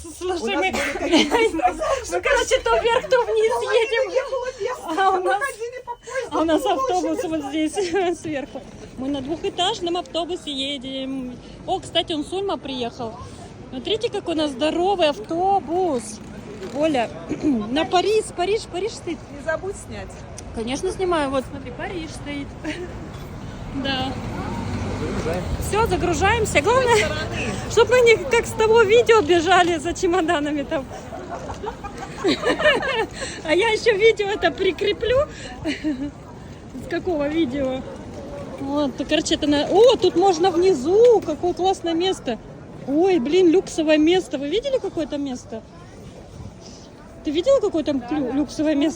с нашими... Мы, короче, то вверх, то вниз едем. А у нас автобус вот здесь сверху. Мы на двухэтажном автобусе едем. О, кстати, он с Ульма приехал. Смотрите, какой у нас здоровый автобус. Оля, на Париж стоит. Не забудь снять. Конечно, снимаю. Вот, смотри, Париж стоит. Да. Все, загружаемся. Главное, чтобы мы не как с того видео бежали за чемоданами там. А я еще видео это прикреплю. С какого видео? Вот, короче, это на... О, тут можно внизу. Какое классное место. Ой, блин, люксовое место. Вы видели какое-то место? Ты видела какое-то люксовое место?